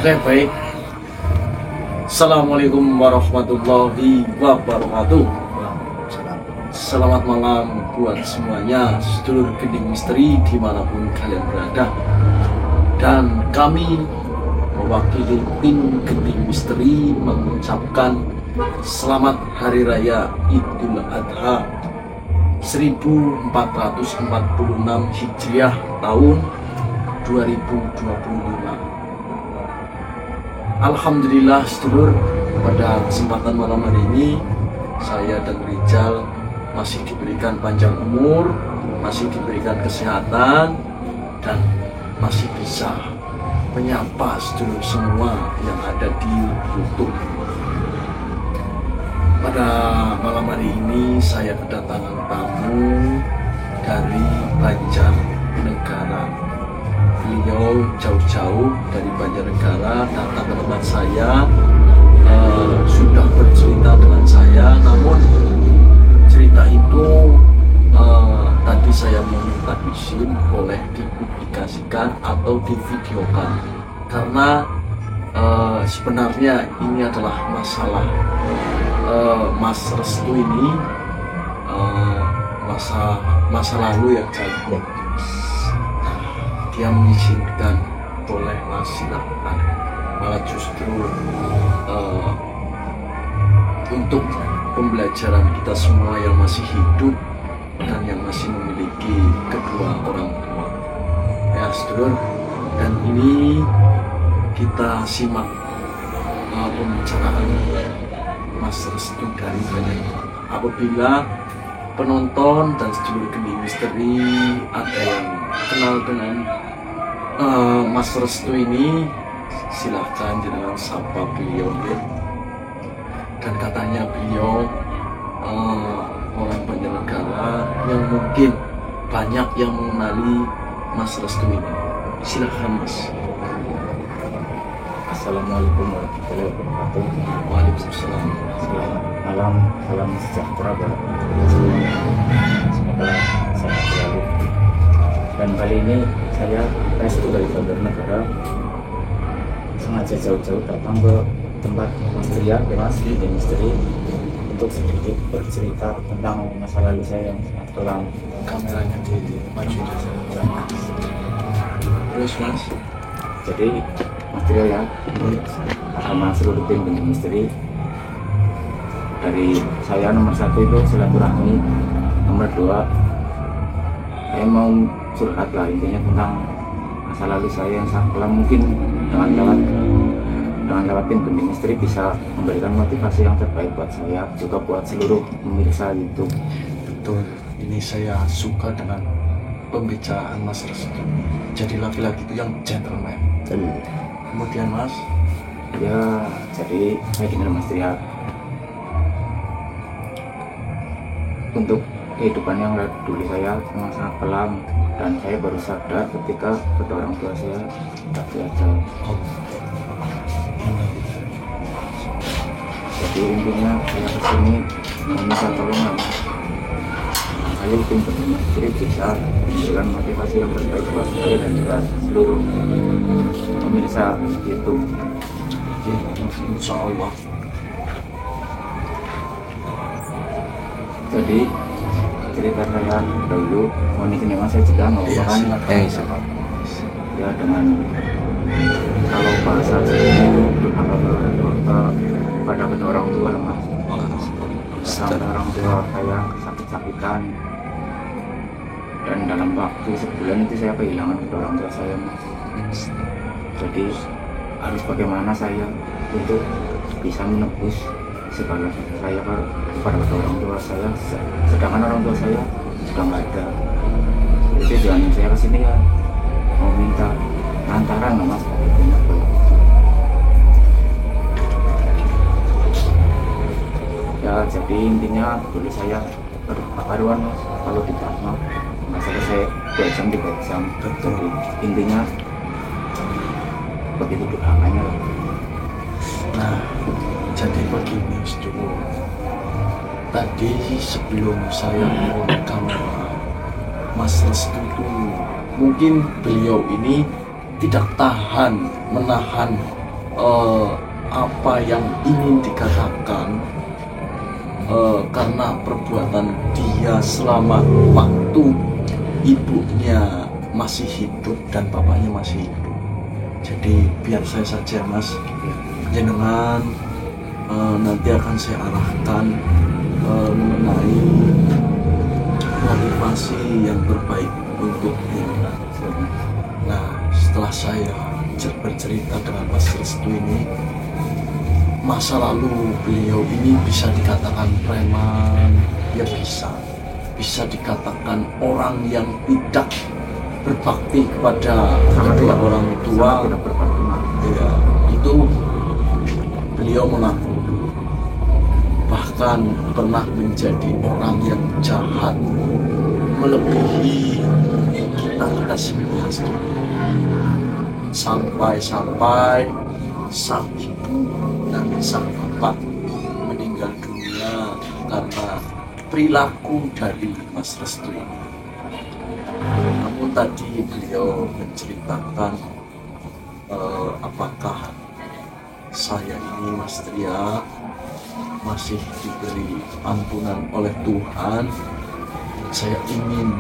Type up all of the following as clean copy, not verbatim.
Oke, baik. Assalamualaikum warahmatullahi wabarakatuh. Selamat malam buat semuanya, sedulur Gending Misteri dimanapun kalian berada. Dan kami mewakili tim Gending Misteri mengucapkan selamat Hari Raya Idul Adha 1446 Hijriah tahun 2025. Alhamdulillah sedulur, pada kesempatan malam hari ini saya dan Rizal masih diberikan panjang umur, masih diberikan kesehatan, dan masih bisa menyapa sedulur semua yang ada di YouTube. Pada malam hari ini saya kedatangan tamu dari Banjarnegara. Beliau jauh-jauh dari Banjarnegara datang ke tempat saya, sudah bercerita dengan saya. Namun cerita itu tadi saya meminta izin boleh dipublikasikan atau divideokan, karena sebenarnya ini adalah masalah Mas Restu ini, masa lalu yang jauh. Dia mengizinkan, boleh Mas, silakan. Malah justru untuk pembelajaran kita semua yang masih hidup dan yang masih memiliki kedua orang tua, ya sedulur. Dan ini kita simak pembicaraan Mas Restu dari banyak. Apabila penonton dan sedulur Gending Misteri ada yang kenal dengan Mas Restu ini, silahkan jangan sapa beliau ya. Dan katanya beliau orang Banjarnegara yang mungkin banyak yang mengenali Mas Restu ini. Silahkan Mas. Assalamualaikum warahmatullahi wabarakatuh. Waalaikumsalam. Selamat malam, salam sejahtera buat semuanya. Semoga sehat selalu. Dan kali ini saya Restu dari Banjarnegara sengaja jauh-jauh datang ke tempat Mas Ria, Mas Gending Misteri, untuk sedikit bercerita tentang masa lalu saya yang sangat kelam. Kameranya di maju. Terus Mas. Jadi Mas Ria ya, sama seluruh tim Gending Misteri, dari saya nomor 1 itu silaturahmi, nomor 2 saya mau curhat lah, intinya tentang masa lalu saya yang sangat kelam. Mungkin dengan lewat tim Gending Misteri bisa memberikan motivasi yang terbaik buat saya, juga buat seluruh pemirsa YouTube. Betul, ini saya suka dengan pembicaraan Mas Restu. Jadi laki-laki itu yang gentleman. Kemudian Mas, Ya, jadi kayak gini Mas Ria, untuk kehidupan yang dulu saya memang sangat kelam, dan saya baru sadar ketika kedua orang tua saya tak ada. Jadi intinya saya kesini meminta tolong, ayo tim Gending Misteri bisa memberikan motivasi yang terbaik buat saya dan juga seluruh pemirsa YouTube. insya Allah. Jadi cerita saya dulu, mau ini mas saya juga nggak Iya, kan? silakan. Ya dengan kalau bahasa saya itu pada kedua orang tua lah mas. Sampai orang tua saya sakit-sakitan, dan dalam waktu sebulan itu saya kehilangan kedua orang tua saya mas. Jadi harus bagaimana saya untuk bisa menebus segala saya kepada kedua orang tua saya, sedangkan orang tua saya sudah nggak ada. Jadi tujuan saya kesini ya mau minta lantaran lah mas. Ya jadi intinya dulu saya karuan mas, kalau di Prasma masalah saya 2 jam 3 jam. Jadi intinya begitu durhakanya lah. Nah, jadi begini sedulur. Tadi sebelum saya mulai kamera, Mas Restu itu mungkin beliau ini tidak tahan menahan apa yang ingin dikatakan, karena perbuatan dia selama waktu ibunya masih hidup dan bapaknya masih hidup. Jadi biar saya saja Mas, jenengan nanti akan saya arahkan mengenai motivasi yang terbaik untuk jenengan. Nah, setelah saya bercerita dengan Mas Restu ini, masa lalu beliau ini bisa dikatakan preman, ya bisa dikatakan orang yang tidak berbakti kepada kedua orang tua. Ya, itu beliau mengaku. Bahkan pernah menjadi orang yang jahat, melebihi kita semua. Sampai sang ibu dan sang bapak meninggal dunia karena perilaku dari Mas Restu ini. Namun tadi beliau menceritakan apakah saya ini Mas Tria masih diberi ampunan oleh Tuhan. Saya ingin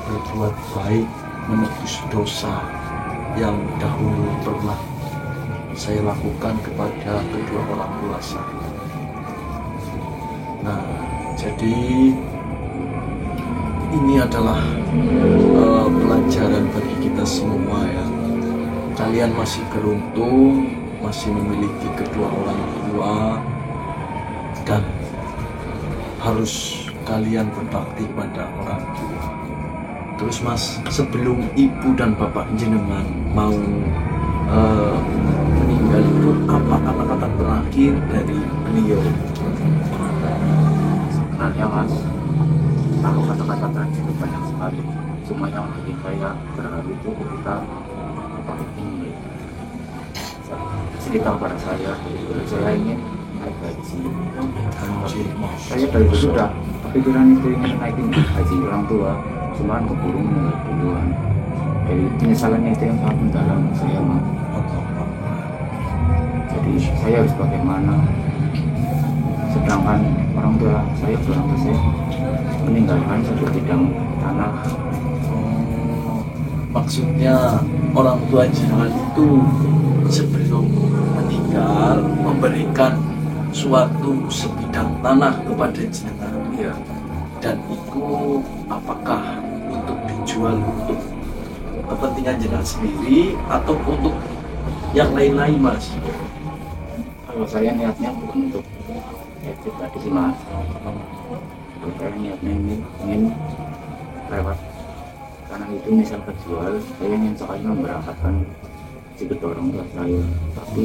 berbuat baik, menebus dosa yang dahulu pernah saya lakukan kepada kedua orang tua saya. Nah, jadi ini adalah pelajaran bagi kita semua ya. Kalian masih beruntung, masih memiliki kedua orang tua, dan harus kalian berbakti pada orang tua. Terus Mas, sebelum ibu dan bapak jenengan mau meninggal itu, apa kata-kata terakhir dari beliau? Sebenarnya Mas, kalau kata-kata terakhir itu banyak sekali. Cuma yang bikin saya berharap itu ketika cerita pada saya ingin naik gaji. Saya dari dulu sudah kepikiran itu ingin naikin gaji orang tua, cuman keburu meninggal duluan. Jadi penyesalannya itu yang sangat mendalam saya Mas. Jadi saya harus bagaimana, sedangkan orang tua saya meninggalkan satu bidang tanah. Maksudnya orang tua jenengan itu sebelum meninggal memberikan suatu sebidang tanah kepada jenengan. Iya. Dan itu apakah untuk dijual untuk kepentingan jenengan sendiri atau untuk yang lain-lain Mas? Kalau saya niatnya bukan untuk pribadi sih Mas. Kalau saya niatnya ingin lewat tanah itu misal terjual, saya ingin sekali memberangkatkan si kedua orang tua saya. Tapi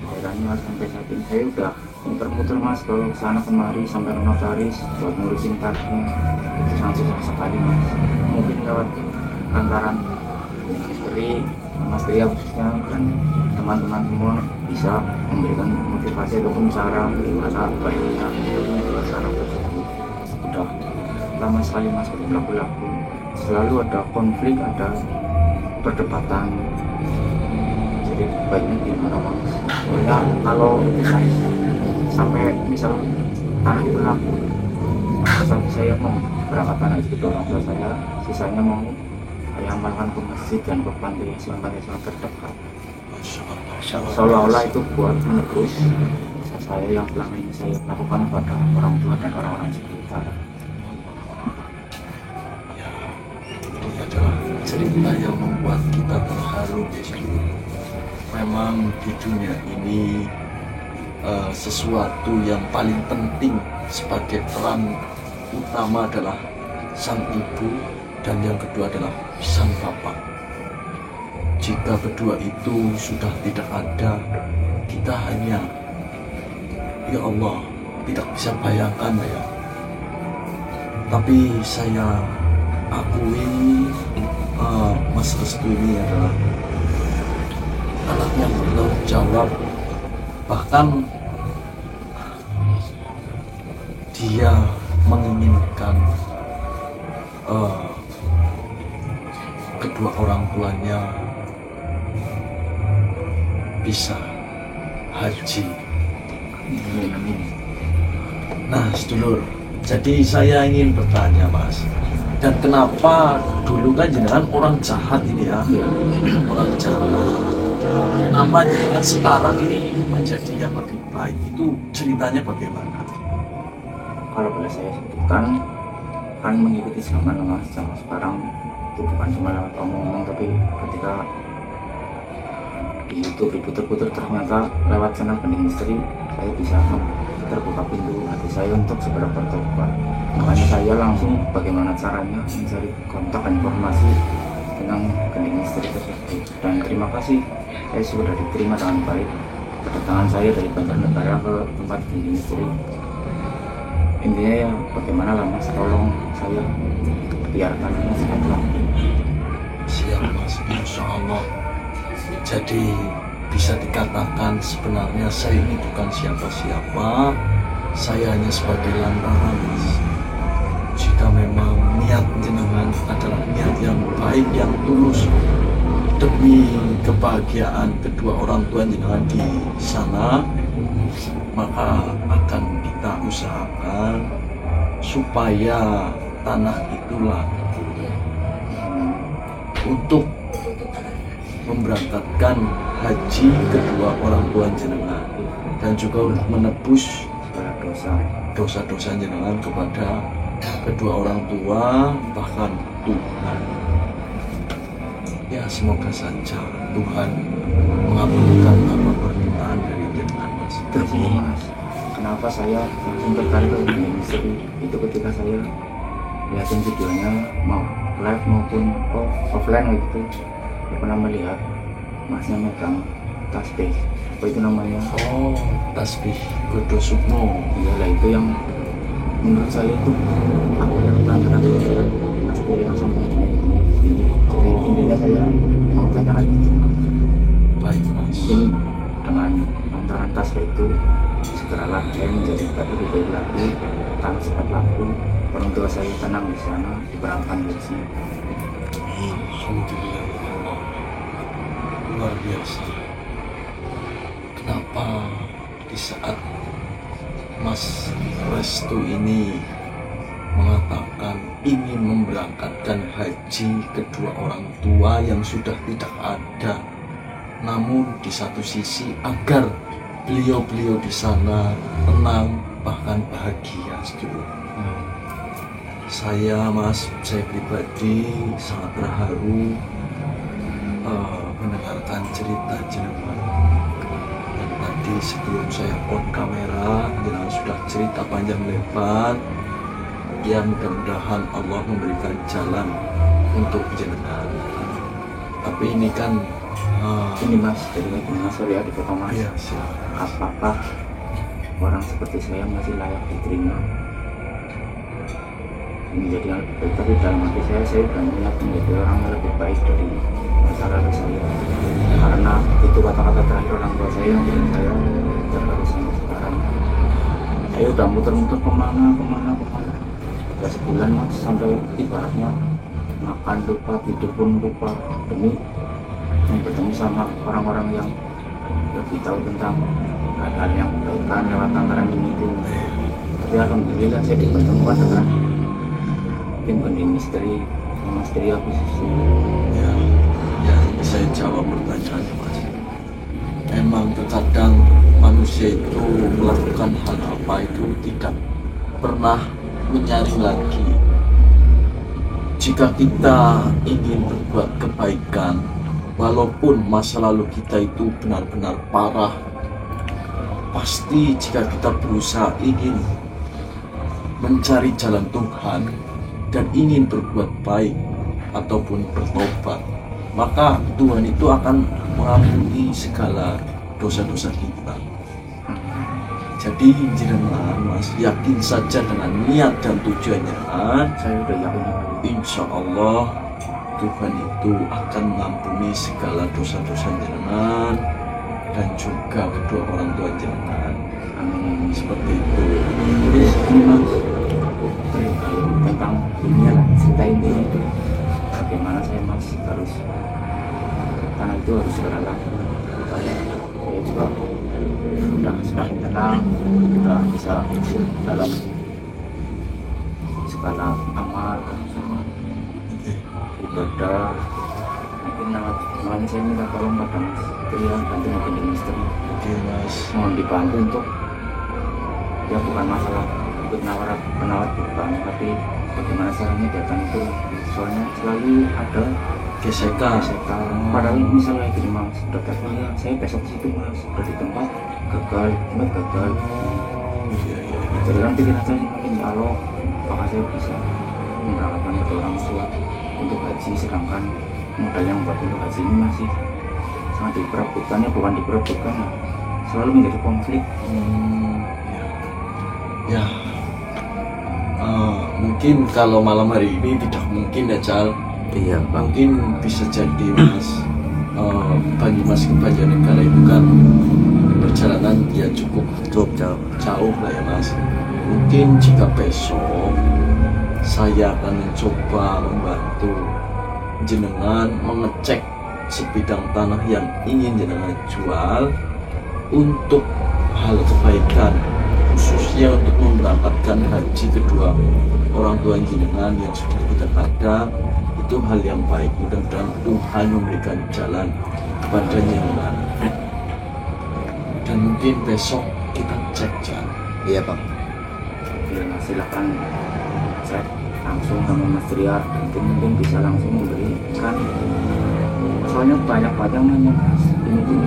akhirnya sampai saat ini saya udah muter-muter Mas ke sana kemari sampai ke notaris buat ngurusin kartunya. Itu sangat susah sekali Mas. Mungkin lewat lantaran Mas Tria khususnya dan teman-teman semua bisa memberikan motivasi ataupun cara bagaimana baiknya untuk menjual tanah tersebut. Udah lama sekali Mas berlaku-laku, selalu ada konflik, ada perdebatan. Jadi baiknya gimana Mas? Soalnya kalau sampai misal tanah itu laku, saya mau berangkat tanah itu ke orang tua saya, sisanya mau saya amalkan ke masjid dan ke pantai asuhan terdekat. Seolah-olah itu buat menebus saya yang selama ini saya lakukan pada orang tua dan orang-orang sekitar. Ya, ini adalah cerita yang membuat kita terharu. Memang di dunia ini sesuatu yang paling penting sebagai peran utama adalah sang ibu dan yang kedua adalah sang bapak. Jika kedua itu sudah tidak ada, kita hanya, ya Allah, tidak bisa bayangkan ya. Tapi saya akui Mas Restu ini adalah anak yang bertanggung jawab. Bahkan dia menginginkan kedua orang tuanya bisa haji. Amin, amin. Nah, sedulur, jadi saya ingin bertanya, Mas. Dan kenapa dulu kan jenengan orang jahat ini ya, orang jahat. Kenapa jenengan sekarang ini menjadi yang lebih baik? Itu ceritanya bagaimana? Kalau boleh saya sebutkan, kan mengikuti zaman Mas, zaman sekarang itu bukan cuma lewat omong-omong, tapi ketika di YouTube diputer-puter ternyata lewat channel Bening Misteri saya bisa terbuka pintu hati saya untuk segera bertobat. Makanya saya langsung bagaimana caranya mencari kontak dan informasi tentang Bening Misteri tersebut. Dan terima kasih, saya sudah diterima dengan baik kedatangan saya dari Banjarnegara ke tempat Bening Misteri. Intinya ya bagaimana lah Mas, tolong saya biarkan Mas sehat. Siap, Mas, insya Allah. Jadi bisa dikatakan sebenarnya saya ini bukan siapa-siapa, saya hanya sebagai lantaran, Mas. Jika memang niat jenengan adalah niat yang baik, yang tulus demi kebahagiaan kedua orang tua jenengan di sana, maka akan kita usahakan supaya tanah itulah untuk memberangkatkan haji kedua orang tua jenengan dan juga untuk menebus dosa-dosa jenengan kepada kedua orang tua bahkan Tuhan. Ya, semoga saja Tuhan mengabulkan apa permintaan dari jenengan, Mas. Mas, kenapa saya langsung tertarik ke Bening Misteri itu ketika saya lihatin videonya mau live maupun offline gitu, saya pernah melihat Masnya megang tasbih, apa itu namanya? Oh, tasbih Godo Sukmo. Iyalah, itu yang menurut saya itu aku yang pelan-pelan tasbih yang sampai ini. Jadi intinya saya mau tanyakan itu. Baik, Mas. Mungkin dengan lantaran tasbih itu segeralah saya menjadi lebih baik lagi, tanpa sempat laku, orang tua saya tenang di sana, diberangkatkan dari sini. Alhamdulillah, ya Allah. Luar biasa. Kenapa di saat Mas Restu ini mengatakan ingin memberangkatkan haji kedua orang tua yang sudah tidak ada, namun di satu sisi agar beliau-beliau di sana tenang bahkan bahagia, sedulur. Saya pribadi sangat terharu mendengarkan cerita jenengan. Dan tadi sebelum saya on kamera, jenengan sudah cerita panjang lebar. Ya, mudah-mudahan Allah memberikan jalan untuk jenengan. Tapi ini kan Ini Mas, jadi Mas, sorry ya dipotong Mas. ya, siap. Apakah orang seperti saya masih layak diterima menjadi yang lebih baik? Tapi dalam hati saya udah niat menjadi orang yang lebih baik dari masa lalu saya, karena itu kata-kata terakhir orang tua saya yang bikin saya terharu sampai sekarang. Saya udah muter-muter kemana udah sebulan Mas, sampai ibaratnya makan lupa, tidur pun lupa, demi bertemu sama orang-orang yang lebih tahu tentang hal-hal yang kebaikan lewat lantaran ini itu. Tapi alhamdulillah saya dipertemukan dengan tim Bening Misteri, Misteri Akuisisi. Ya, ini saya jawab pertanyaannya, Mas. Memang terkadang manusia itu melakukan hal apa itu tidak pernah menyaring lagi. Jika kita ingin berbuat kebaikan, walaupun masa lalu kita itu benar-benar parah, pasti jika kita berusaha ingin mencari jalan Tuhan dan ingin berbuat baik ataupun bertobat, maka Tuhan itu akan mengampuni segala dosa-dosa kita. Jadi jenengan, Mas, yakin saja dengan niat dan tujuannya, Saya udah yakin insya Allah Tuhan itu akan mengampuni segala dosa-dosa jenengan dan juga kedua orang tua jenengan. amin. Seperti itu. Terus ini Mas, tentang dunia lah, cerita ini bagaimana saya Mas harus, karena itu harus segera laku supaya saya juga sudah semakin tenang, kita bisa dalam segala amal ibadah. Mungkin makanya saya minta tolong pada Mas Rian bantu mungkin di misteri. Oke Mas. Mohon dibantu untuk ya bukan masalah untuk penawar bukan, tapi bagaimana caranya datang itu, soalnya selalu ada Gesekan. padahal misalnya gini Mas, udah telepon ya saya besok situ Mas, udah di tempat gagal. Iya. Jadi kan pikiran saya makin kalau apakah saya bisa memberangkatkan ke orang tua untuk haji, sedangkan modal yang buat untuk haji ini masih sangat diperebutkannya, bukan diperebutkan ya, selalu menjadi konflik. Ya. Mungkin kalau malam hari ini tidak mungkin ya Cal. Iya Bang. Mungkin bisa jadi Mas, Banyumas ke Banjarnegara itu kan perjalanan ya cukup jauh lah ya Mas. Mungkin jika besok saya akan mencoba membantu jenengan mengecek sebidang tanah yang ingin jenengan jual untuk hal kebaikan, khususnya untuk memberangkatkan haji kedua orang tua jenengan yang sudah tidak ada. Itu hal yang baik, mudah-mudahan Tuhan memberikan jalan kepada jenengan. Dan mungkin besok kita cek jalan. Iya Bang. Ya Mas, silakan cek langsung sama Mas Rian, mungkin bisa langsung memberikan, soalnya banyak yang nanya Mas ini.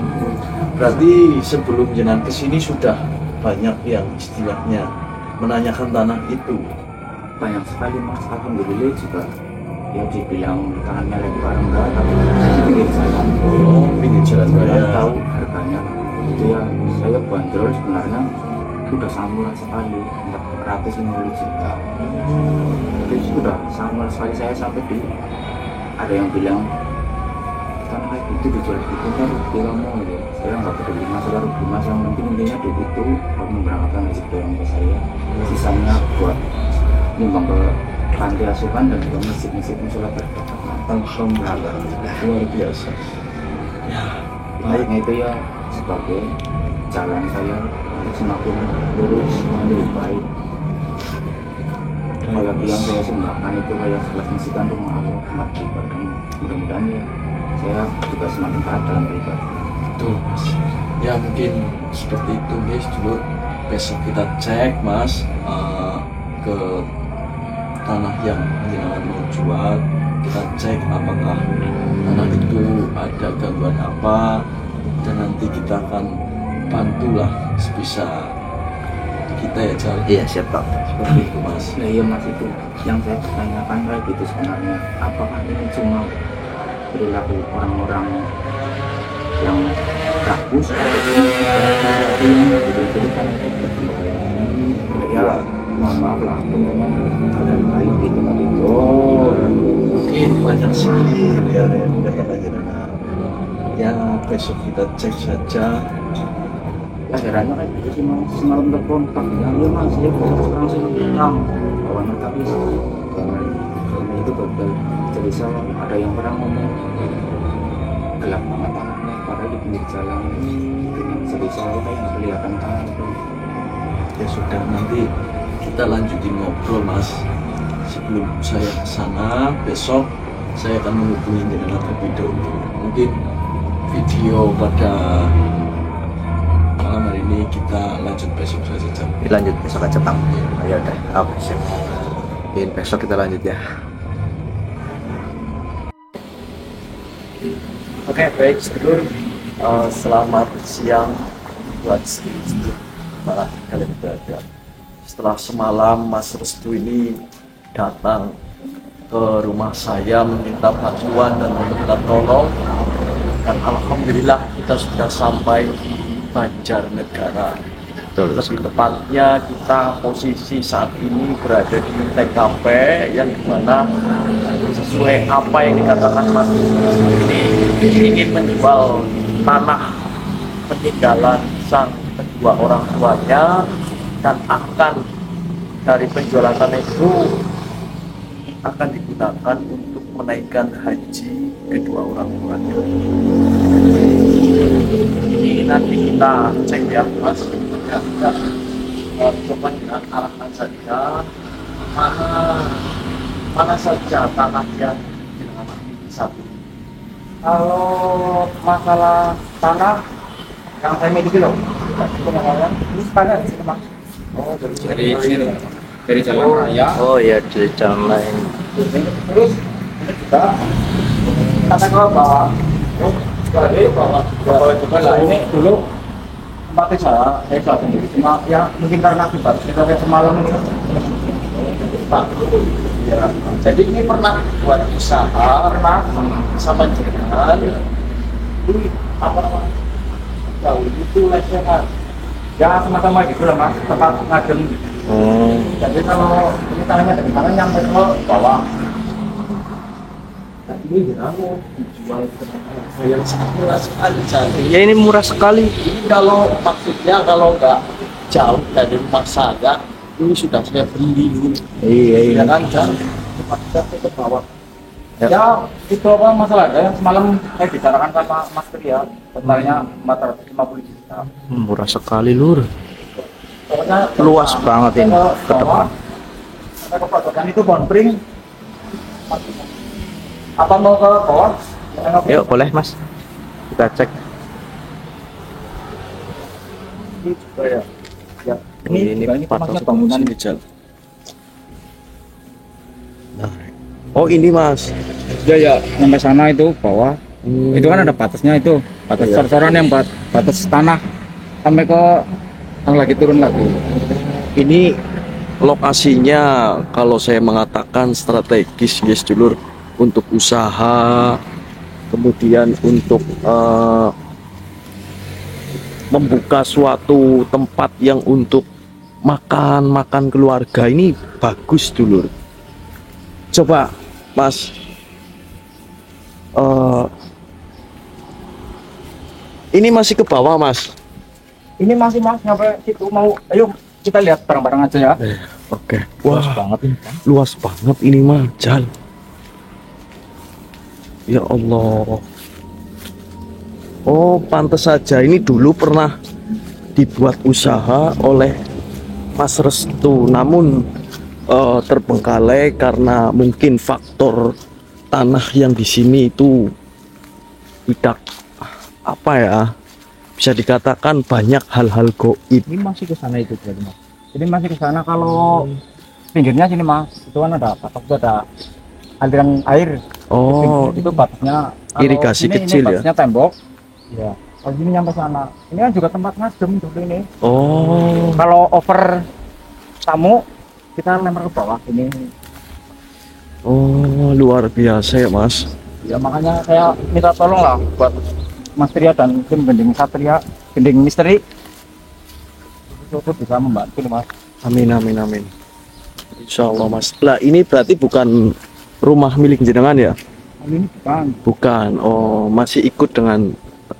Berarti sebelum jenengan kesini sudah banyak yang istilahnya menanyakan tanah itu. Banyak sekali Mas, alhamdulillah juga ya dibilang tangannya lebar enggak, tapi di pinggir jalan. Pinggir jalan Saya raya. tahu harganya itu ya, saya bandrol sebenarnya sudah samuran sekali 450 juta. Itu sudah sama sekali, saya sampai di ada yang bilang tanah kayak gitu dijual gitu kan rugi kamu gitu. Saya nggak peduli masalah rugi Mas, yang penting intinya duit itu buat memberangkatkan haji orang ke saya, sisanya buat nyumbang ke panti asuhan dan juga masjid-masjid musola berkata. Alhamdulillah, luar biasa. Ya, Baiknya itu ya sebagai jalan saya untuk semakin lurus, semakin lebih baik. Apalagi yang saya sembahkan itu kayak sebelas masjidkan rumah Allah, tempat ibadah. Mudah-mudahan ya saya juga semakin taat dalam beribadah. Betul Mas. Ya mungkin seperti itu guys dulu. Besok kita cek Mas, ke tanah yang jenengan mau jual. Kita cek apakah tanah itu ada gangguan apa, dan nanti kita akan bantulah sebisa kita ya Cal. Iya siap Pak. Seperti itu Mas. Nah iya Mas, itu yang saya pertanyakan kayak gitu sebenarnya, apakah ini cuma perilaku orang-orang yang bagus atau yang betul-betul kan ya mohon maaf lah teman-teman, ada yang baik di tempat itu. Mungkin banyak sekali ya kata jenengan. Ya besok kita cek saja. Akhirnya kayak gitu sih Mas, semalam telepon Pak, ya Mas, ya sekarang saya hilang kawannya, tapi karena itu gagal. Jadi saya ada yang pernah ngomong gelap banget tangannya, padahal di pinggir jalan. Jadi saya kayak nggak kelihatan tangan itu. Ya sudah, nanti kita lanjutin ngobrol Mas. Sebelum saya ke sana besok saya akan menghubungi jenengan terlebih dahulu. Mungkin video pada malam hari ini kita lanjut besok saja Jam. Lanjut besok aja Bang. Ya udah. Oke siap. Mungkin besok kita lanjut ya. Oke, baik sedulur. Selamat siang buat sedulur malah kalian berada. Setelah semalam Mas Restu ini datang ke rumah saya meminta bantuan dan meminta tolong, dan alhamdulillah kita sudah sampai di Banjarnegara. Betul. Lebih tepatnya kita posisi saat ini berada di TKP yang dimana sesuai apa yang dikatakan Mas ini ingin menjual tanah peninggalan sang kedua orang tuanya, dan akan dari penjualan tanah itu akan digunakan untuk menaikkan haji kedua orang tuanya. Ini nanti kita cek ya Mas. Ya, ya. Coba kita arahkan saja mana mana saja tanah yang jenengan satu. Kalau masalah tanah yang saya miliki loh, ini sekarang di sini Mas. Oh, dari sini, dari jalan raya. Oh ya, di jalan lain. Terus kita kata ke bawah. Jadi bawah juga lah. Ini dulu tempatnya saya sudah sendiri. Cuma ya mungkin karena akibat kita kayak semalam ini. Pak. Ya. Jadi ini pernah buat usaha sama jenengan. Ini apa namanya? Tahu itu lesnya kan. Ya sama-sama gitu lah Mas, tempat ngadem. Jadi kalau ini tanahnya dari mana nyampe ke bawah. Nah, ini jenengan dijual ke yang sangat murah sekali jadi. Ya ini murah sekali. Ini kalau maksudnya kalau nggak jauh dari rumah saya, ini sudah saya beli. Iya. Ya kan jauh tempatnya ke bawah. Ya itu apa masalahnya yang semalam saya bicarakan sama Mas Pria, totalnya 450 juta. Murah sekali lur. Pokoknya Luas banget ini ke depan. Dan itu bonpring. Apa mau ke bawah? Yuk boleh mas, kita cek. Ini juga ya. Ya. Ini juga termasuk bangunan Sini jalan. Oh ini mas. ya sampai sana itu bawah. Itu kan ada batasnya itu, batas cor-coran yang batas tanah sampai ke yang lagi turun lagi. Ini lokasinya kalau saya mengatakan strategis guys dulur, untuk usaha, kemudian untuk membuka suatu tempat yang untuk makan keluarga, ini bagus dulur. Coba mas, ini masih ke bawah mas. Ini masih Mas sampai situ, mau ayo kita lihat bareng-bareng aja ya. Oke. Luas Wah, banget ini kan. luas banget ini mah, Jal. Ya Allah. Oh, pantas saja ini dulu pernah dibuat usaha oleh Mas Restu, namun terbengkalai karena mungkin faktor tanah yang di sini itu tidak apa ya, bisa dikatakan banyak hal-hal goib. Ini masih ke sana itu berarti Mas. Ini masih ke sana, kalau pinggirnya sini Mas. Itu kan ada patok, itu ada aliran air. Oh, Itu batasnya kalau irigasi ini kecil ya? batasnya tembok. Ya. Kalau sini nyampe sana. Ini kan juga tempat ngadem dulu ini. oh. Kalau over tamu kita lempar ke bawah ini. Oh, luar biasa ya mas. Ya makanya saya minta tolong lah buat Mas Tria dan tim Gending Satria, Gending Misteri, untuk bisa membantu Mas. Amin amin amin. Insya Allah mas. Lah ini berarti bukan rumah milik jenengan ya? Ini bukan. Bukan. Oh, masih ikut dengan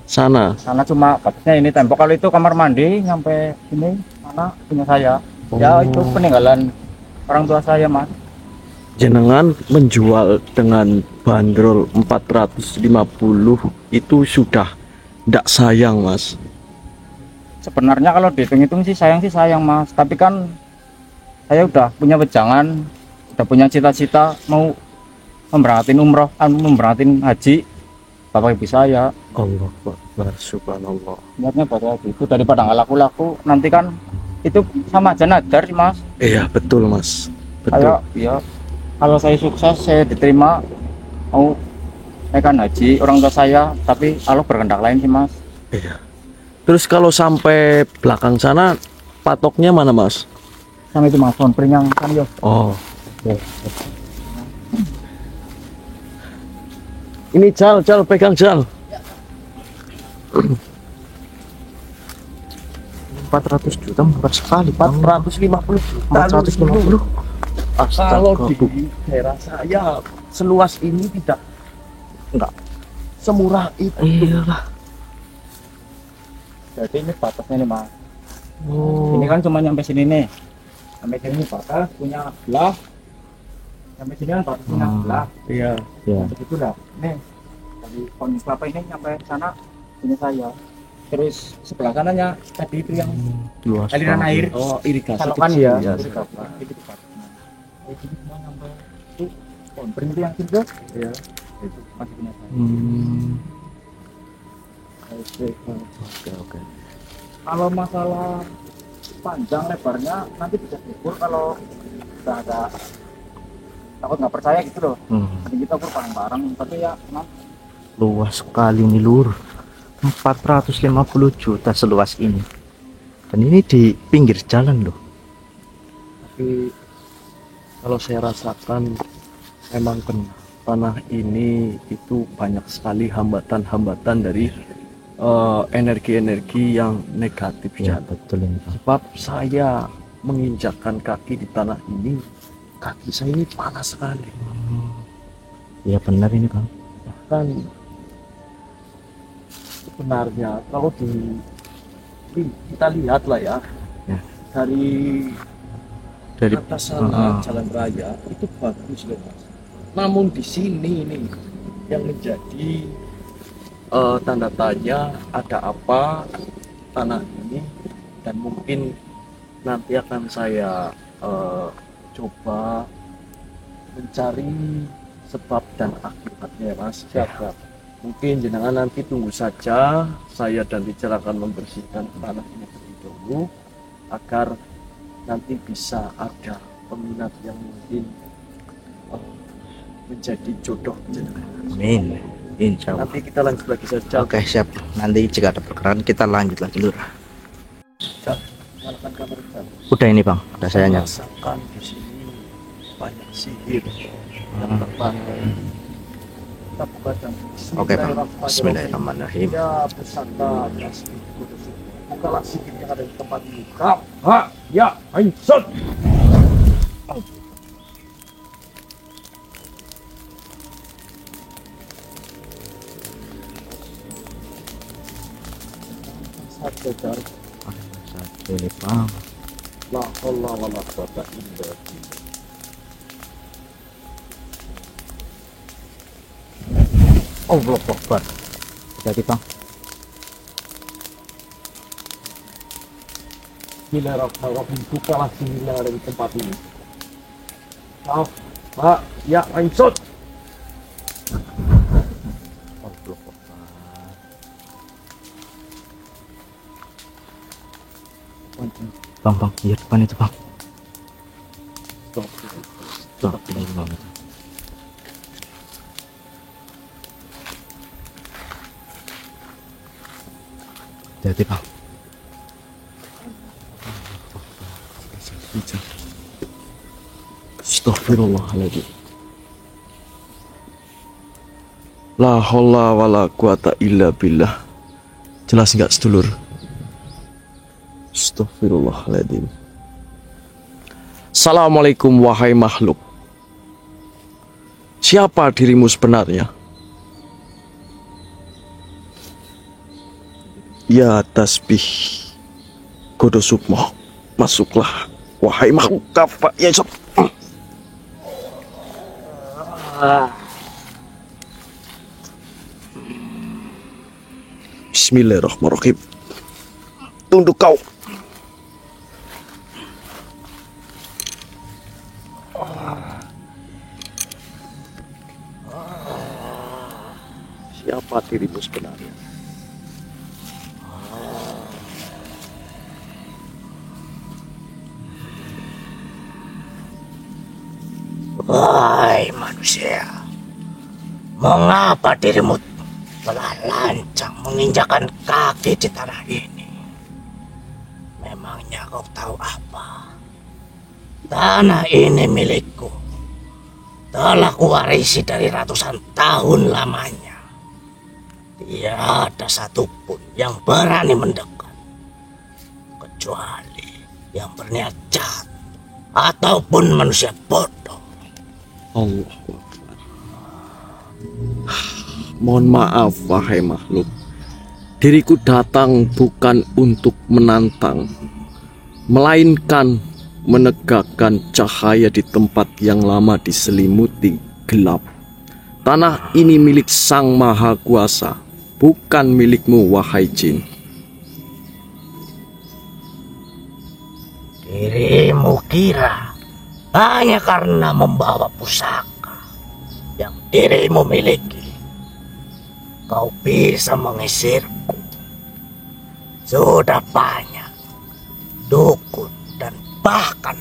sana. Sana cuma batasnya ini tembok. Kalau itu kamar mandi nyampe sini mana punya saya. Ya itu peninggalan orang tua saya Mas. Jenengan menjual dengan bandrol 450 itu sudah ndak sayang mas? Sebenarnya kalau dihitung-hitung sih sayang Mas. Tapi kan saya udah punya wejangan, udah punya cita-cita mau memberangkatin umroh, memberangkatin haji bapak ibu saya. Allah Akbar, subhanallah. Niatnya pada itu, daripada nggak laku-laku nanti kan itu sama aja nadar sih Mas. Iya betul mas, betul. Kayak ya kalau saya sukses, saya diterima mau naikkan haji orang tua saya, tapi Allah berkehendak lain sih Mas. Iya. Terus kalau sampai belakang sana patoknya mana mas? Sama itu Mas, bonpring yang kan yo. Oh, Ya. ini Jal pegang Jal. 400 juta murah sekali. 450 juta. 450. Kalau Astaga, di Bu. daerah saya seluas ini tidak enggak semurah itu. Iyalah. Jadi ini batasnya nih Mas. Oh. Ini kan cuma nyampe sini nih. Sampai sini batas punya belah. Sampai sini kan batas punya belah. Iya. Ya. Begitu dah. Nih dari pohon kelapa ini nyampe sana punya saya. Terus sebelah kanannya tadi itu yang Luas aliran banget. air. Oh, irigasi Salokan kecil ya. ya. Itu dekat. Itu dekat. Nah, itu semua nambah itu pohon beringin yang tinggi ya. Itu masih punya saya. Oke. Kalau masalah panjang lebarnya nanti bisa diukur kalau nggak ada takut nggak percaya gitu loh. Jadi kita ukur bareng-bareng tapi ya Luas sekali nih lur, 450 juta seluas ini, dan ini di pinggir jalan loh. Tapi kalau saya rasakan memang tanah ini itu banyak sekali hambatan-hambatan dari energi-energi yang negatif ya. Betul ini Pak. Sebab saya menginjakkan kaki di tanah ini, kaki saya ini panas sekali. Iya benar ini Bang. Bahkan sebenarnya kalau kita lihat lah ya, dari atas sana jalan raya itu bagus loh Mas. Namun di sini nih yang menjadi tanda tanya, ada apa tanah ini, dan mungkin nanti akan saya coba mencari sebab dan akibatnya Mas. Siap. Mungkin jenengan nanti tunggu saja, saya dan Rijal akan membersihkan tanah ini terlebih dahulu agar nanti bisa ada peminat yang mungkin menjadi jodoh jenengan. Amin. Insya Allah. Nanti kita lanjut lagi saja. Oke siap. Nanti jika ada perkembangan kita lanjut lagi lur. Udah ini Bang, udah saya nyala. Rasakan di sini banyak sihir yang terbangun. Kita buka dan Oke Bang. Bismillahirrahmanirrahim. Ya pusaka Kasih Kudus, bukalah sihir yang ada di tempat ini. Ha ya Aisyah. Saja Ini Bang. la haula wala quwata illa billah. Allahu Akbar. Jadi Bang. Bismillahirrahmanirrahim. Bukalah sihir yang ada di tempat ini. Ha ya Aisyah. Bang, iya depan itu Bang. Stop. Ini Bang. Jadi Bang. Astagfirullahaladzim. La haula wala quwata illa billah. Jelas nggak sedulur? Astagfirullahaladzim. Assalamualaikum wahai makhluk. Siapa dirimu sebenarnya? Ya tasbih Godosukmo, masuklah wahai makhluk kafah ya sob. Bismillahirrahmanirrahim. Tunduk kau. Siapa dirimu sebenarnya? Wahai manusia, mengapa dirimu telah lancang menginjakan kaki di tanah ini? Memangnya kau tahu apa? Tanah ini milikku. Telah kuwarisi dari ratusan tahun lamanya. Tidak ada satupun yang berani mendekat, kecuali yang berniat jahat ataupun manusia bodoh. Allah. Mohon maaf wahai makhluk. Diriku datang bukan untuk menantang, melainkan menegakkan cahaya di tempat yang lama diselimuti gelap. Tanah ini milik Sang Maha Kuasa, bukan milikmu, wahai jin. Dirimu kira hanya karena membawa pusaka yang dirimu miliki, kau bisa mengisirku. Sudah banyak dukun dan bahkan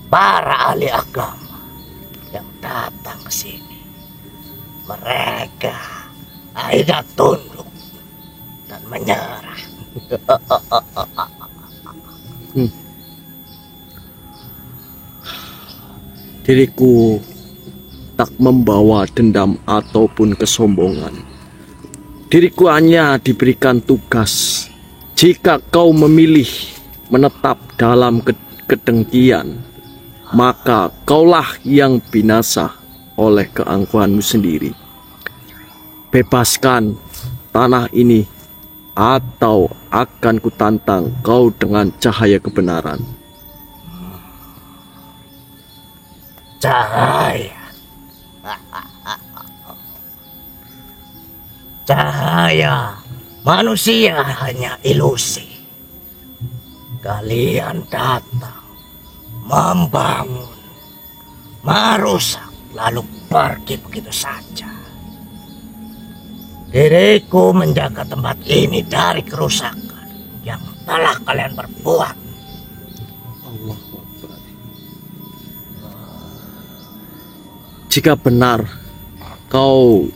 para ahli agama yang datang ke sini. Mereka akhirnya tunduk dan menyerah. Diriku tak membawa dendam ataupun kesombongan. Diriku hanya diberikan tugas. Jika kau memilih menetap dalam kedengkian, maka kaulah yang binasa oleh keangkuhanmu sendiri. Bebaskan tanah ini, atau akan kutantang kau dengan cahaya kebenaran. Cahaya. Cahaya manusia hanya ilusi. Kalian datang, membangun, merusak, lalu pergi begitu saja. Diriku menjaga tempat ini dari kerusakan yang telah kalian perbuat. Jika benar kau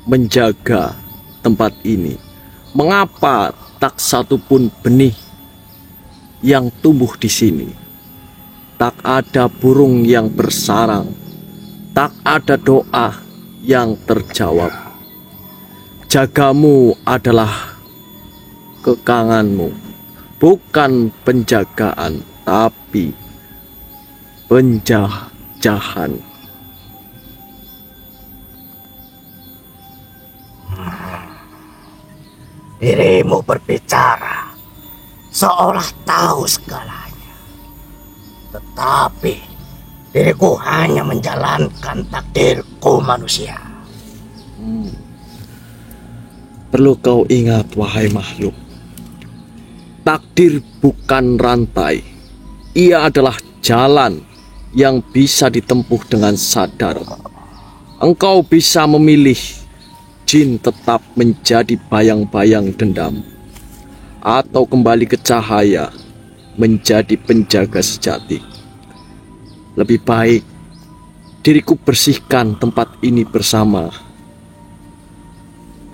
menjaga tempat ini, mengapa tak satu pun benih yang tumbuh di sini? Tak ada burung yang bersarang, tak ada doa yang terjawab. Jagamu adalah kekanganmu, bukan penjagaan, tapi penjajahan. Dirimu berbicara seolah tahu segalanya, tetapi diriku hanya menjalankan takdirku manusia. Perlu kau ingat, wahai makhluk, takdir bukan rantai. Ia adalah jalan yang bisa ditempuh dengan sadar. Engkau bisa memilih jin tetap menjadi bayang-bayang dendam, atau kembali ke cahaya menjadi penjaga sejati. Lebih baik diriku bersihkan tempat ini bersama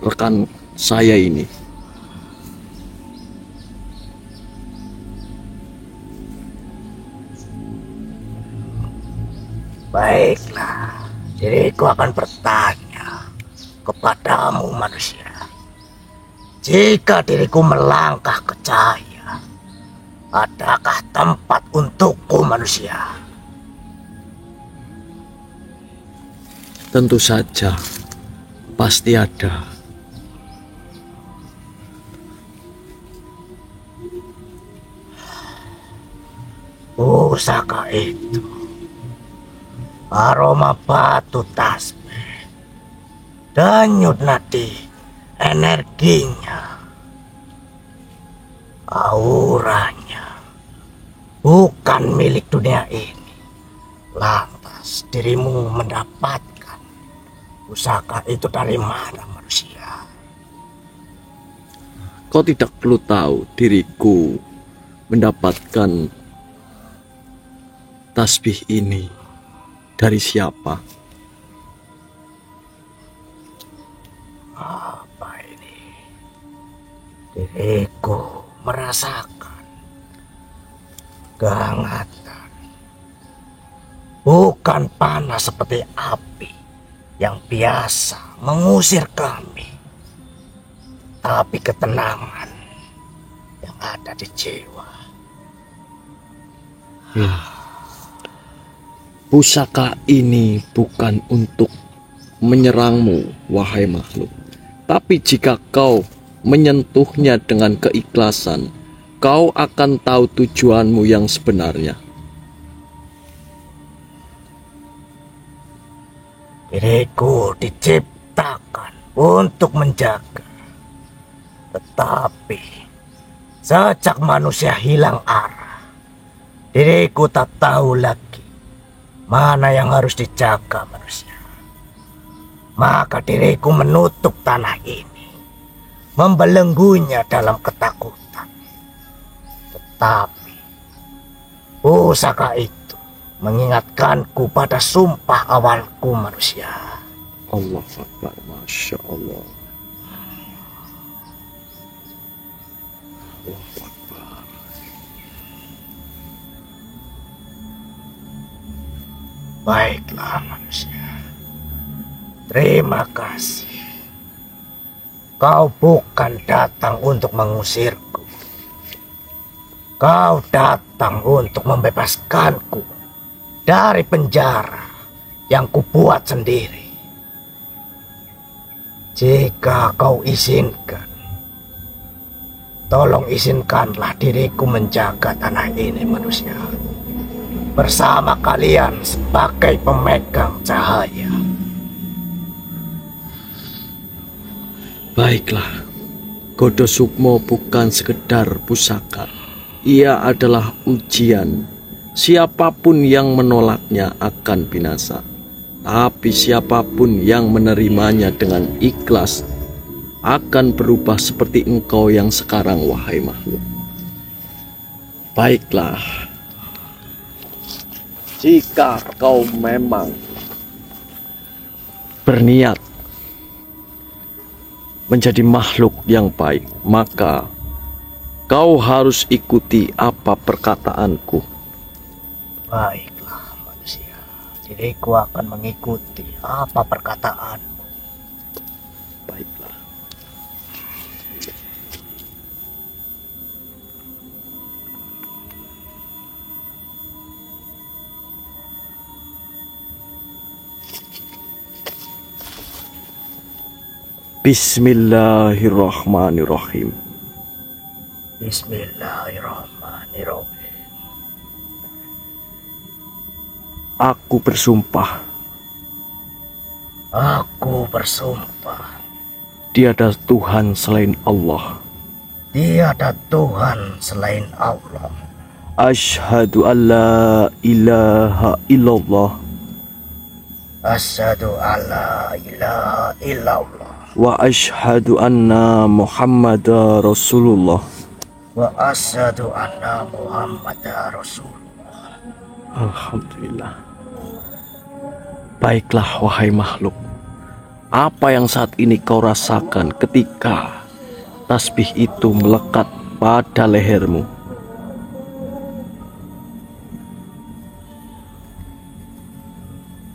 rekan saya ini. Baiklah, diriku akan bertanya kepadamu manusia. Jika diriku melangkah ke cahaya, adakah tempat untukku manusia? Tentu saja, pasti ada. Pusaka itu, aroma batu tasbih, denyut nadi, energinya, auranya, bukan milik dunia ini. Lantas dirimu mendapatkan pusaka itu dari mana manusia? Kau tidak perlu tahu diriku mendapatkan tasbih ini dari siapa. Apa ini? Diriku merasakan kehangatan, bukan panas seperti api yang biasa mengusir kami, tapi ketenangan yang ada di jiwa. Pusaka ini bukan untuk menyerangmu, wahai makhluk. Tapi jika kau menyentuhnya dengan keikhlasan, kau akan tahu tujuanmu yang sebenarnya. Diriku diciptakan untuk menjaga Tetapi sejak manusia hilang arah, diriku tak tahu lagi mana yang harus dijaga manusia. Maka diriku menutup tanah ini, membelenggunya dalam ketakutan. Tetapi pusaka itu mengingatkanku pada sumpah awalku manusia. Allah Akbar, Masya Allah. Allah Akbar. Baiklah manusia, terima kasih. Kau bukan datang untuk mengusirku. Kau datang untuk membebaskanku dari penjara yang kubuat sendiri. Jika kau izinkan, tolong izinkanlah diriku menjaga tanah ini manusia, bersama kalian sebagai pemegang cahaya. Baiklah, Godo Sukmo bukan sekedar pusaka. Ia adalah ujian. Siapapun yang menolaknya akan binasa. Tapi siapapun yang menerimanya dengan ikhlas akan berubah seperti engkau yang sekarang, wahai makhluk. Baiklah, jika kau memang berniat menjadi makhluk yang baik, maka kau harus ikuti apa perkataanku. Baiklah manusia, diriku akan mengikuti apa perkataanmu. Baiklah. Bismillahirrahmanirrahim. Bismillahirrahmanirrahim. Aku bersumpah, Aku bersumpah, tiada Tuhan selain Allah. tiada Tuhan selain Allah. Asyhadu an la ilaha illallah Asyhadu alla ilaha illallah wa asyhadu anna Muhammadar Rasulullah. wa asyhadu anna Muhammadar Rasulullah. Alhamdulillah. Baiklah wahai makhluk, apa yang saat ini kau rasakan ketika tasbih itu melekat pada lehermu?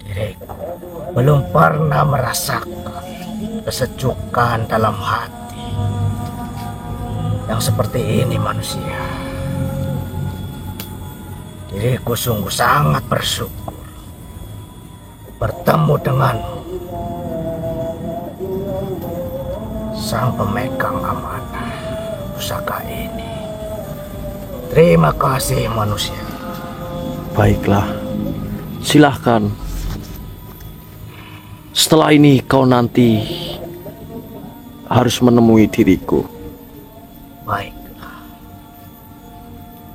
Diriku belum pernah merasakan kesejukan dalam hati yang seperti ini manusia. Diriku sungguh sangat bersyukur bertemu denganmu, sang pemegang amanah pusaka ini. Terima kasih manusia. Baiklah, silahkan. Setelah ini kau nanti harus menemui diriku. Baiklah,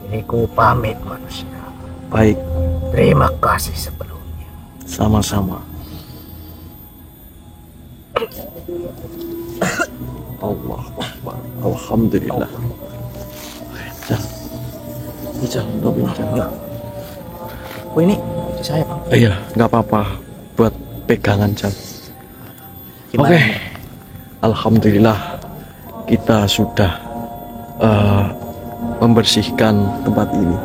diriku pamit manusia. Baik, Terima kasih sebelumnya. sama-sama. Allah Akbar. Alhamdulillah. Jangan, jangan. Oh ini di saya bang. Iya, nggak apa-apa. Buat pegangan Jal. Oke. Alhamdulillah kita sudah membersihkan tempat ini.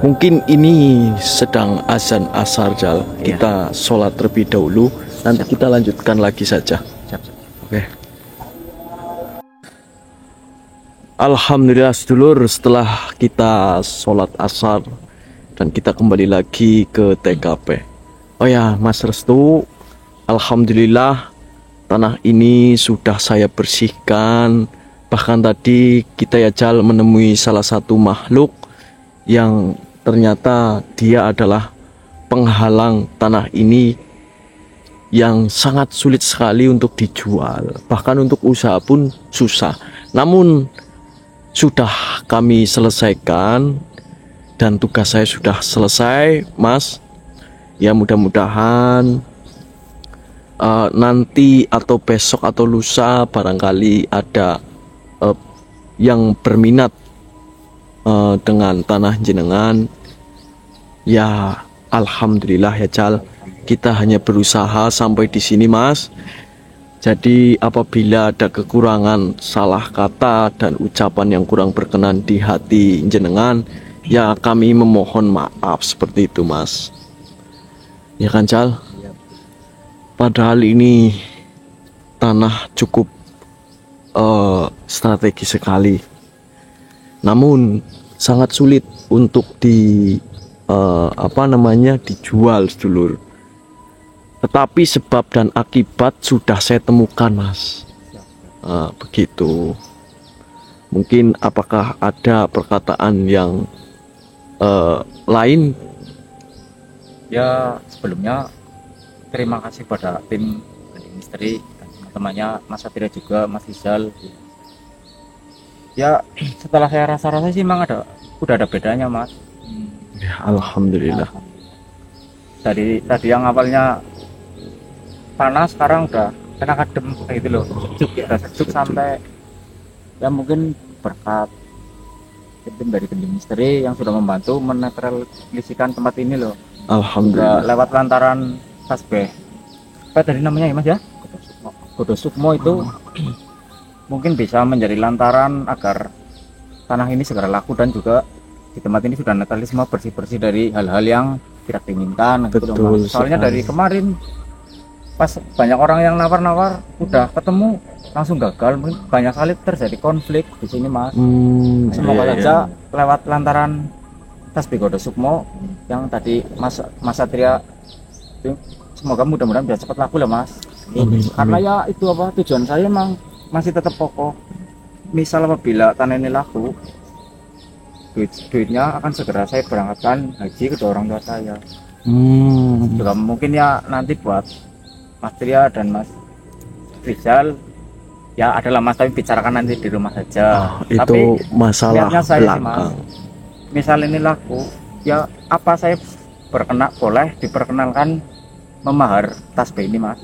Mungkin ini sedang azan asar Jal. Kita sholat terlebih dahulu. Nanti kita lanjutkan lagi saja. Oke. Alhamdulillah sedulur, setelah kita sholat asar dan kita kembali lagi ke TKP. Oh ya Mas Restu, alhamdulillah tanah ini sudah saya bersihkan. Bahkan tadi kita ya Jal menemui salah satu makhluk yang ternyata dia adalah penghalang tanah ini yang sangat sulit sekali untuk dijual. Bahkan untuk usaha pun susah. Namun sudah kami selesaikan dan tugas saya sudah selesai, Mas. Ya mudah-mudahan nanti atau besok atau lusa barangkali ada yang berminat dengan tanah jenengan. Ya alhamdulillah ya Jal, kita hanya berusaha sampai di sini, Mas. Jadi apabila ada kekurangan salah kata dan ucapan yang kurang berkenan di hati jenengan, ya kami memohon maaf seperti itu, Mas. Ya kan Jal? Padahal ini tanah cukup strategis sekali. Namun sangat sulit untuk dijual, sedulur. Tetapi sebab dan akibat sudah saya temukan, Mas. Begitu. Mungkin apakah ada perkataan yang lain? Ya sebelumnya terima kasih pada tim misteri dan teman-temannya, Mas Satria juga, Mas Rizal. Ya setelah saya rasa-rasa sih emang udah ada bedanya, Mas. Ya, alhamdulillah. Tadi yang awalnya panas sekarang udah kena adem kayak gitu loh, sejuk sampai ya mungkin berkat tim dari Kending Misteri yang sudah membantu menetralisikan tempat ini loh. Alhamdulillah. Lewat lantaran tasbih apa tadi namanya ya Mas ya, Godo Sukmo itu mungkin bisa menjadi lantaran agar tanah ini segera laku dan juga di tempat ini sudah netralisme, bersih-bersih dari hal-hal yang tidak diinginkan. Betul, soalnya sekali. dari kemarin pas banyak orang yang nawar-nawar udah ketemu langsung gagal, mungkin banyak kali terjadi konflik di sini, Mas. Semoga iya, saja lewat lantaran tasbih Godo Sukmo yang tadi Mas Satria, semoga mudah-mudahan bisa cepat laku lah, Mas. Amin, Karena amin. ya itu apa, tujuan saya emang masih tetap kokoh. Misal apabila tanah ini laku, duitnya akan segera saya berangkatkan haji ke orang tua saya. Juga mungkin ya nanti buat Mas Tria dan Mas Rizal ya adalah Mas, tapi bicarakan nanti di rumah saja. Itu Tapi masalah niatnya saya sih, Mas, belakang. misal ini laku ya apa saya boleh diperkenalkan memahar tasbih ini, Mas.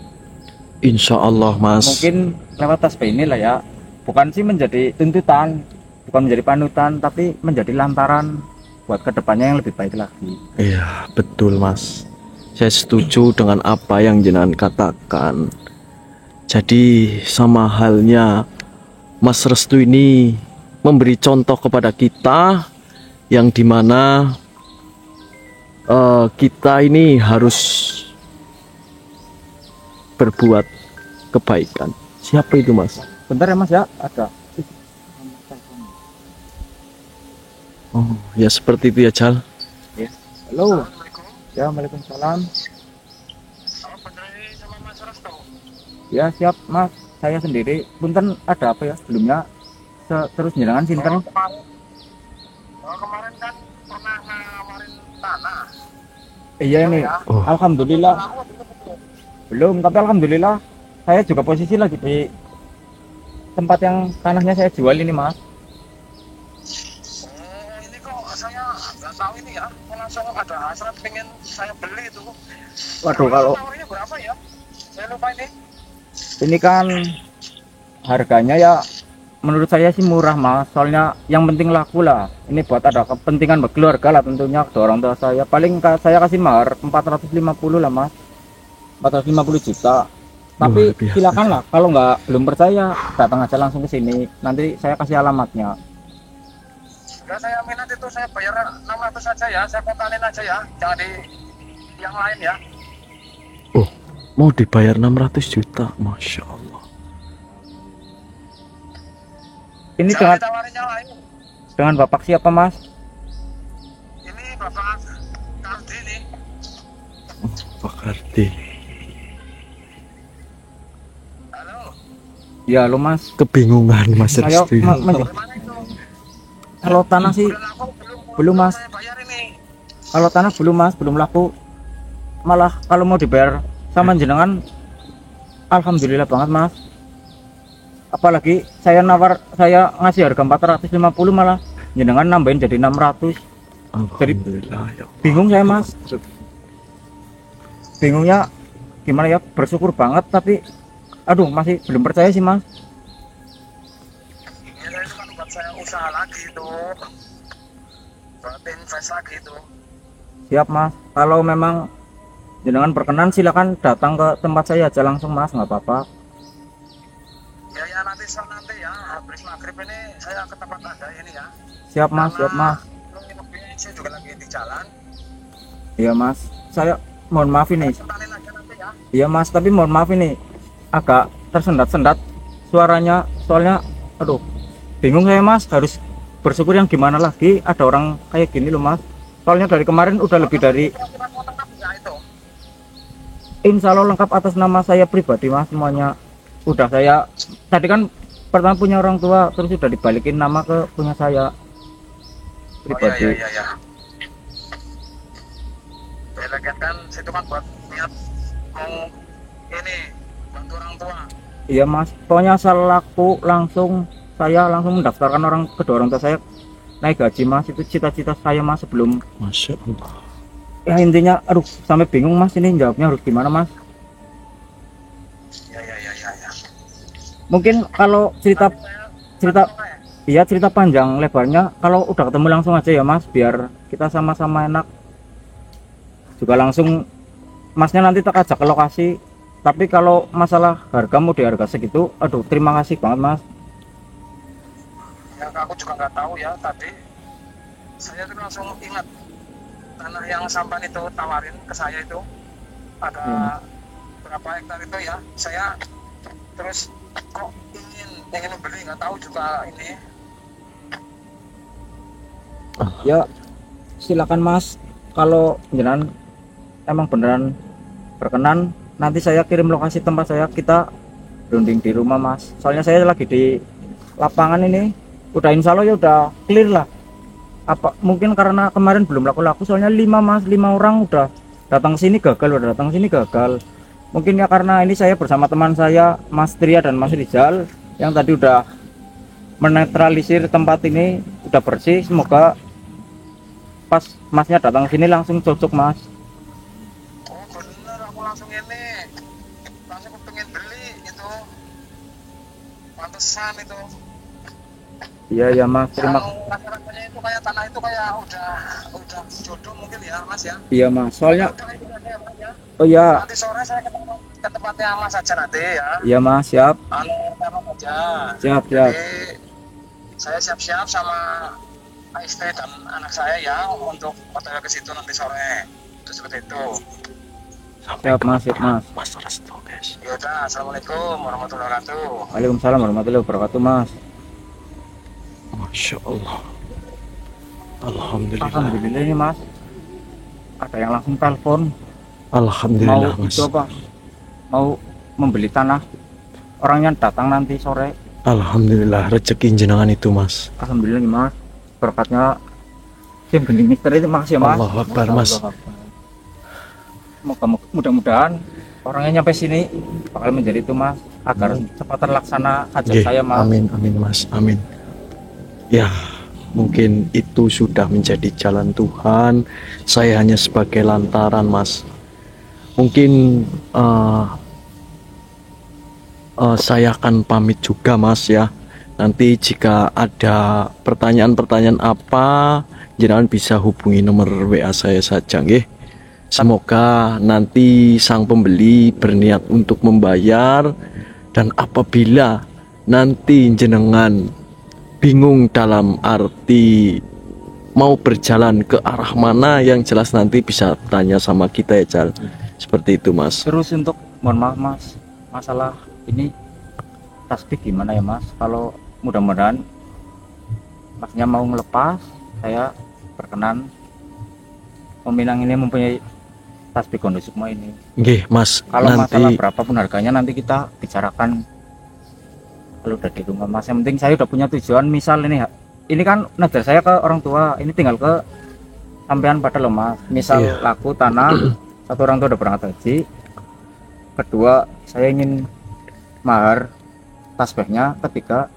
Insya Allah, Mas. Mungkin lewat tasbih ini lah ya, bukan sih menjadi tuntutan, bukan menjadi panutan, tapi menjadi lantaran buat kedepannya yang lebih baik lagi. Iya, betul, Mas. Saya setuju dengan apa yang jenengan katakan. Jadi sama halnya Mas Restu ini memberi contoh kepada kita yang dimana kita ini harus berbuat kebaikan. Siapa itu, Mas? Bentar ya, Mas ya, ada. Oh, ya seperti itu ya, Jal. Ya. Halo. Ya, Waalaikumsalam. Ya, siap, Mas. Saya sendiri. Punten, ada apa ya sebelumnya? Terus jenengan sinten? Kemarin kan pernah nawarin tanah. Iya ini. Oh. Alhamdulillah. Belum, tapi alhamdulillah saya juga posisi lagi di tempat yang tanahnya saya jual ini, Mas. Oh, ini kok saya nggak tahu ini ya. Kok langsung ada hasrat pengen saya beli itu. Waduh, kalau Tawarnya berapa ya? Saya lupa ini. ini kan harganya ya menurut saya sih murah, Mas. Soalnya yang penting laku lah. Ini buat ada kepentingan berkeluarga lah tentunya ke orang tua saya. Paling saya kasih mahar 450 lah, Mas. 450 juta. Tapi Luar biasa. silakan lah, kalau belum percaya datang aja langsung ke sini. Nanti saya kasih alamatnya. Udah saya minat itu saya bayar 600 saja ya. Saya kontanin aja ya. Jangan di yang lain ya. Oh, mau dibayar 600 juta. Masya Allah. Ini Jangan ditawarin yang lain. dengan Bapak siapa, Mas? Ini Bapak Kardi nih. Pak Kardi. Halo. Ya lo, Mas. Kebingungan, Mas Ayo, Restu. Gimana itu? kalau tanah sih Udah laku belum, Mas. Saya bayar ini. Kalau tanah belum, Mas, belum laku. Malah kalau mau dibayar sama jenengan alhamdulillah banget, Mas. apalagi saya ngasih harga 450 malah jenengan nambahin jadi 600. Alhamdulillah ya. Bingung saya mas, bingungnya gimana ya, bersyukur banget tapi aduh masih belum percaya sih mas. Ya itu kan buat saya usaha lagi tuh, buat invest lagi tuh. Siap mas, kalau memang jenengan berkenan silakan datang ke tempat saya aja langsung mas, nggak apa-apa. Ya nanti ya habis maghrib ini saya ke tempat anda ini ya. Siap mas, siap mas. Saya juga lagi di jalan. Iya mas, saya mohon maaf ini. Sentanin aja nanti ya. Iya mas, tapi mohon maaf ini agak tersendat-sendat suaranya, soalnya aduh bingung saya mas, harus bersyukur yang gimana lagi ada orang kayak gini loh mas. Soalnya dari kemarin udah lebih dari, Ya itu. insya Allah lengkap atas nama saya pribadi mas, semuanya udah. Saya tadi kan pertama punya orang tua, terus udah dibalikin nama ke punya saya pribadi. Oh, ya. Delegat kan situ kan buat niat mau ini bantu orang tua. Iya mas, pokoknya asal laku langsung saya langsung mendaftarkan kedua orang tua saya naik gaji mas. Itu cita-cita saya mas sebelum, Masya Allah. ya intinya aduh sampai bingung mas ini jawabnya harus gimana mas. Ya. Mungkin kalau cerita iya cerita panjang lebarnya kalau udah ketemu langsung aja ya mas, biar kita sama-sama enak. Juga langsung masnya nanti tak ajak ke lokasi. Tapi kalau masalah harga mau di harga segitu, aduh terima kasih banget mas. Ya aku juga nggak tahu ya, tadi saya tuh langsung ingat tanah yang sampan itu tawarin ke saya itu ada berapa hektar itu ya. Saya terus kok ingin beli, nggak tahu juga ini. Ya silakan mas, kalau beneran emang beneran berkenan nanti saya kirim lokasi tempat saya, kita runding di rumah mas. Soalnya saya lagi di lapangan ini udah insya Allah ya udah clear lah. Apa mungkin karena kemarin belum laku-laku, soalnya 5 orang udah datang sini gagal. Mungkin ya karena ini saya bersama teman saya Mas Tria dan Mas Rizal yang tadi udah menetralisir tempat ini, udah bersih. Semoga pas masnya datang sini langsung cocok mas. Oh bener, aku langsung pengen beli itu, pantesan itu. Iya mas, terima kasih. Rasanya itu kayak tanah itu kayak udah jodoh mungkin ya mas ya. Iya mas, soalnya Udah, itu aja ya, Mas, ya. oh iya. Nanti sore saya ketemu ke tempatnya mas aja nanti ya. Iya mas, siap. Sama aja. Siap. Jadi saya siap-siap sama istri dan anak saya ya untuk hotel ke situ nanti sore. Itu seperti itu. Siap mas. Mas restu guys. Ya udah, assalamualaikum warahmatullahi wabarakatuh. Waalaikumsalam warahmatullahi wabarakatuh mas. Masya Allah. Alhamdulillah. Alhamdulillah ini mas, ada yang langsung telepon Alhamdulillah mau mas. itu apa, mau membeli tanah, orangnya datang nanti sore. Alhamdulillah rezeki jenengan itu mas. Alhamdulillah nih mas, berkatnya yang bening misteri itu. Makasih ya mas. Allahu Akbar mas. Mudah-mudahan orangnya nyampe sini bakal menjadi itu mas, agar cepat terlaksana hajat Nggih, saya mas. amin mas, amin. Ya mungkin itu sudah menjadi jalan Tuhan, saya hanya sebagai lantaran mas. Mungkin saya akan pamit juga mas ya. Nanti jika ada pertanyaan-pertanyaan apa, jangan bisa hubungi nomor WA saya saja nggih. Semoga nanti sang pembeli berniat untuk membayar, dan apabila nanti jenengan bingung dalam arti mau berjalan ke arah mana, yang jelas nanti bisa tanya sama kita ya Jal. Seperti itu mas. Terus untuk mohon maaf mas, masalah ini tasbih gimana ya mas? Kalau mudah-mudahan masnya mau ngelepas, saya berkenan Peminang ini mempunyai tasbih Gondo Sukma ini. Nggih mas, Kalau nanti masalah berapapun harganya nanti kita bicarakan kalau udah di rumah mas. Yang penting saya udah punya tujuan. Misal ini kan nazar saya ke orang tua, ini tinggal ke sampean pada loh mas. Misal Iya. laku tanah, satu orang tua udah berangkat haji, kedua saya ingin mahar tasbihnya ketika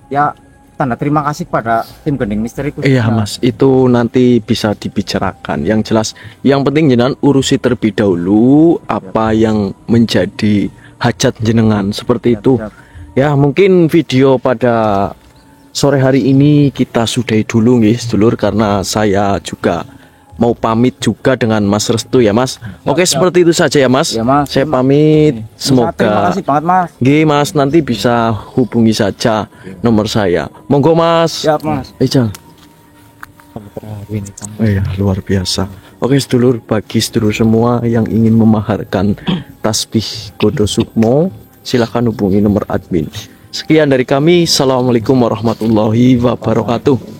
ya tanda terima kasih pada tim Gending Misteri Iya Mas, itu nanti bisa dibicarakan. Yang jelas, yang penting jenengan urusi terlebih dahulu apa yang menjadi hajat jenengan seperti itu. Ya mungkin video pada sore hari ini kita sudahi dulu nih sedulur, karena saya juga mau pamit juga dengan Mas Restu ya Mas. Oke, seperti itu saja ya Mas. Ya, Mas. Saya pamit. Terima Semoga kasih banget Mas. Mas nanti bisa hubungi saja nomor saya. Monggo Mas. Siap Mas. Ijal. Iya, luar biasa. Oke sedulur, bagi sedulur semua yang ingin memaharkan tasbih Godo Sukmo, silakan hubungi nomor admin. Sekian dari kami. Assalamualaikum warahmatullahi wabarakatuh.